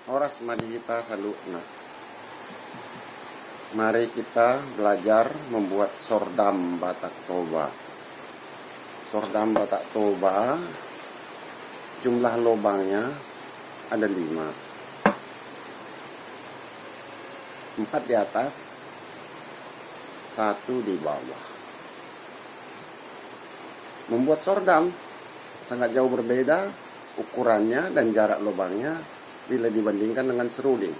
Horas Madita Salukna. Mari kita belajar membuat sordam Batak Toba. Sordam Batak Toba, jumlah lubangnya ada 5. 4 di atas, 1 di bawah. Membuat sordam sangat jauh berbeda ukurannya dan jarak lubangnya bila dibandingkan dengan seruling.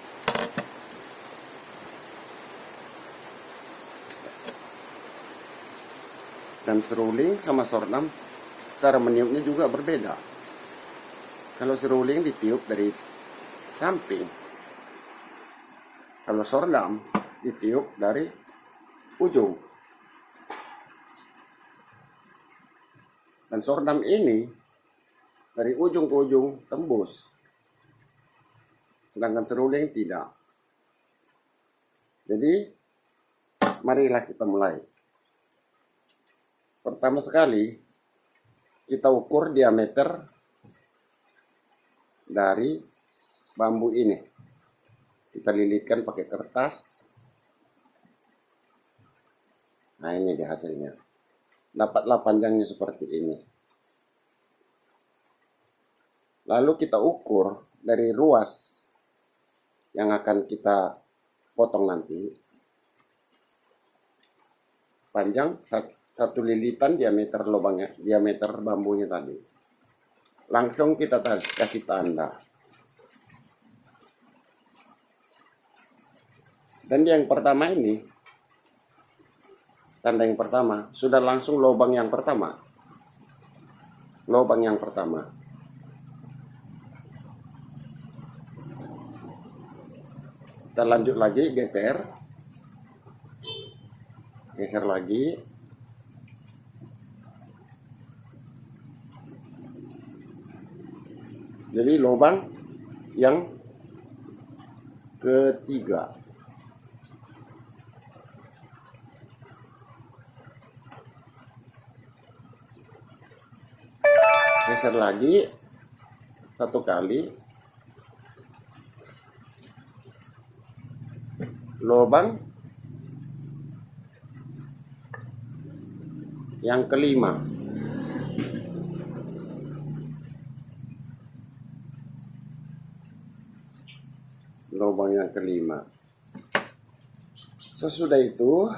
Dan seruling sama sordam, cara meniupnya juga berbeda. Kalau seruling ditiup dari samping, kalau sordam ditiup dari ujung. Dan sordam ini dari ujung ke ujung tembus, sedangkan seruling tidak. Jadi marilah kita mulai. Pertama sekali kita ukur diameter dari bambu ini. Kita lilitkan pakai kertas. Nah, ini dia hasilnya. Dapatlah panjangnya seperti ini. Lalu kita ukur dari ruas yang akan kita potong nanti. Panjang 1 lilitan diameter lubangnya, diameter bambunya tadi. Langsung kita kasih tanda. Dan yang pertama ini, tanda yang pertama, sudah langsung lubang yang pertama. Lubang yang pertama. Kita lanjut lagi, geser. Geser lagi. Jadi lubang yang ketiga. Geser lagi 1 kali. Lubang yang kelima. Lubang yang kelima. Sesudah itu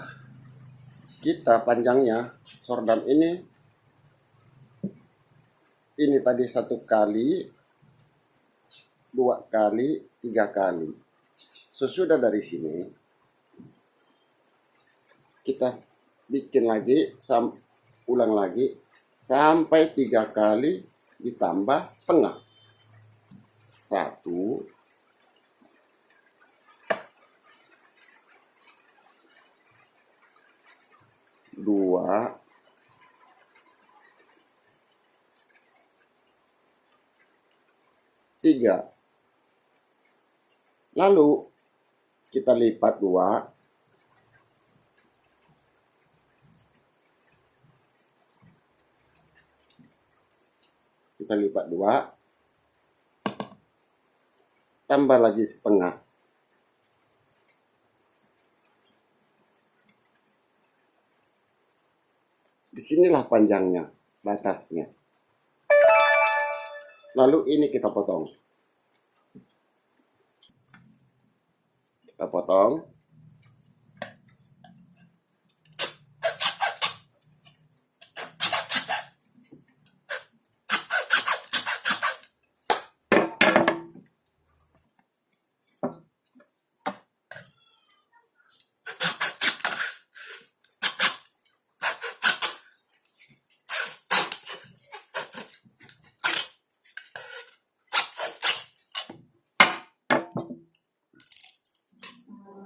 kita panjangnya sordam ini tadi 1 kali, 2 kali, 3 kali. Sesudah dari sini kita bikin lagi, ulang lagi sampai 3 kali ditambah setengah. 1, 2, 3. Lalu kita lipat 2. Kita lipat 2. Tambah lagi setengah. Disinilah panjangnya, batasnya. Lalu ini kita potong. Kita potong.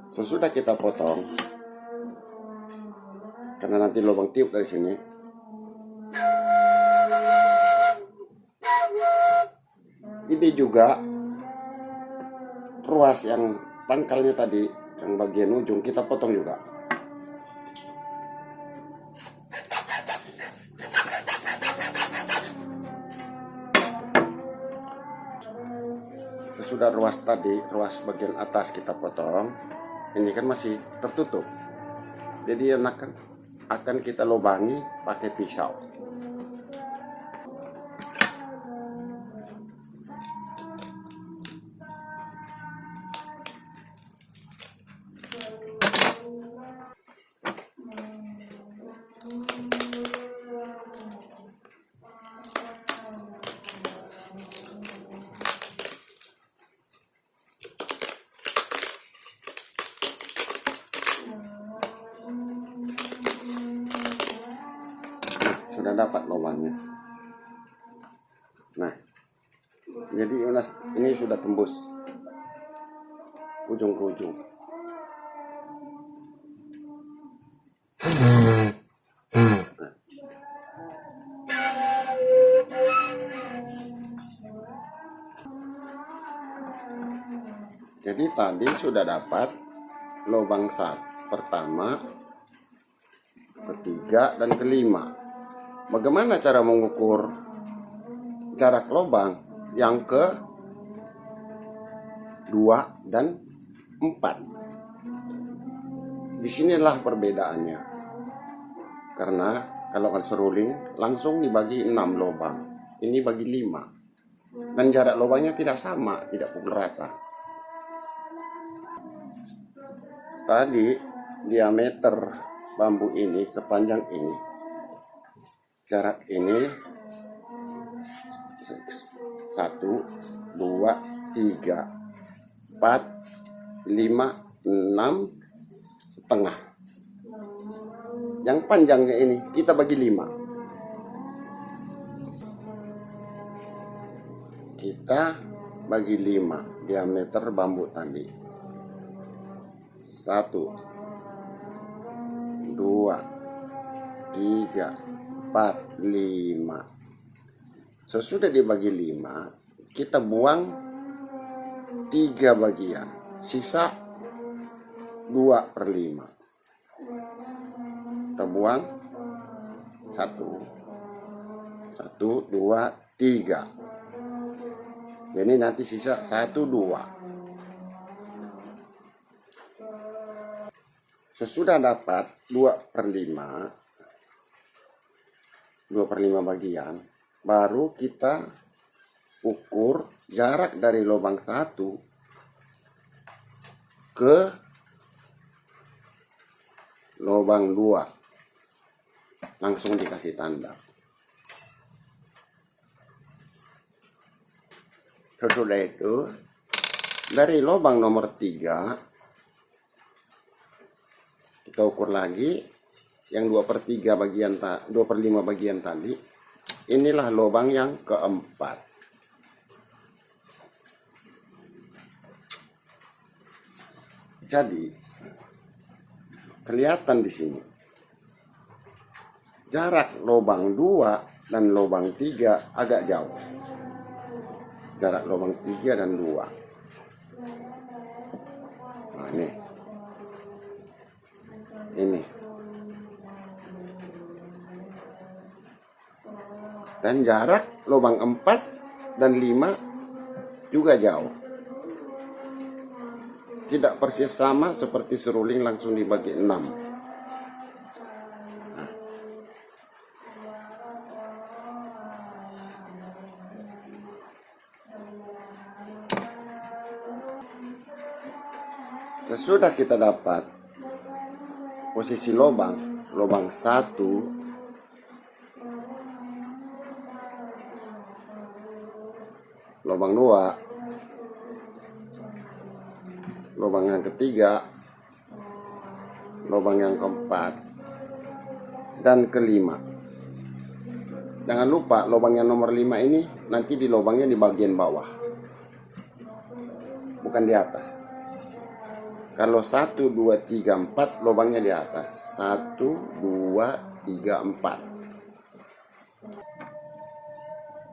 Sesudah kita potong, karena nanti lubang tiup dari sini, ini juga ruas yang pangkalnya tadi, yang bagian ujung kita potong juga. Sesudah ruas tadi, ruas bagian atas kita potong, ini kan masih tertutup. Jadi akan kita lubangi pakai pisau. Sudah dapat lubangnya. Nah, jadi ini sudah tembus ujung ke ujung. Nah. Jadi tadi sudah dapat lubang pertama, ketiga, dan kelima. Bagaimana cara mengukur jarak lubang yang ke 2 dan 4? Disinilah perbedaannya. Karena kalau seruling langsung dibagi 6 lubang, ini bagi 5. Dan jarak lubangnya tidak sama, tidak pukul rata. Tadi diameter bambu ini sepanjang ini. Jarak ini 1, 2, 3, 4, 5, 6 setengah. Yang panjangnya ini kita bagi 5. Kita bagi 5 diameter bambu tadi. 1, 2, 3, 4, 5. Sesudah dibagi 5, kita buang 3 bagian, sisa 2/5. Kita buang 1, 2, 3. Jadi nanti sisa 1, 2. Sesudah dapat 2/5 bagian, baru kita ukur jarak dari lubang 1 ke lubang 2. Langsung dikasih tanda. Sesudah itu, dari lubang nomor 3 kita ukur lagi yang 2/3 bagian 2/5 bagian tadi. Inilah lubang yang keempat. Jadi kelihatan di sini jarak lubang 2 dan lubang 3 agak jauh. Jarak lubang 3 dan 2. Nah, ini. Dan jarak lubang 4 dan 5 juga jauh. Tidak persis sama seperti seruling langsung dibagi 6. Nah. Sesudah kita dapat posisi lubang 1, lubang 2, lubang yang ketiga, lubang yang keempat, dan kelima. Jangan lupa lubang yang nomor 5 ini nanti di lubangnya di bagian bawah, bukan di atas. Kalau 1, 2, 3, 4 lubangnya di atas. 1, 2, 3, 4.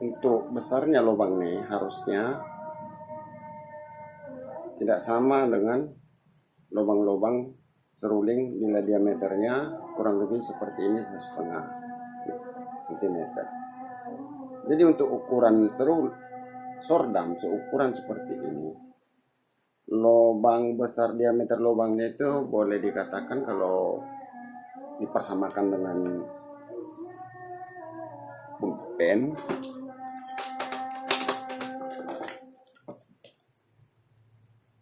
Untuk besarnya lubang ini harusnya tidak sama dengan lubang-lubang seruling bila diameternya kurang lebih seperti ini 1,5 cm. Jadi untuk ukuran sordam seukuran seperti ini. Lubang besar, diameter lubangnya itu boleh dikatakan kalau dipersamakan dengan pulpen,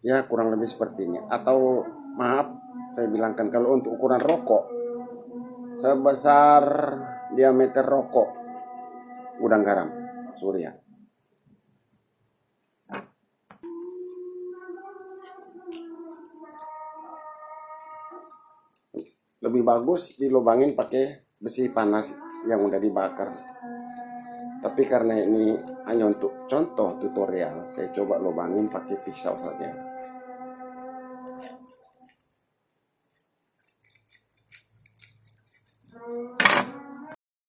ya kurang lebih seperti ini. Atau maaf, saya bilangkan kalau untuk ukuran rokok sebesar diameter rokok gudang garam Surya. Lebih bagus dilubangin pakai besi panas yang udah dibakar. Tapi karena ini hanya untuk contoh tutorial, saya coba lubangin pakai pisau saja.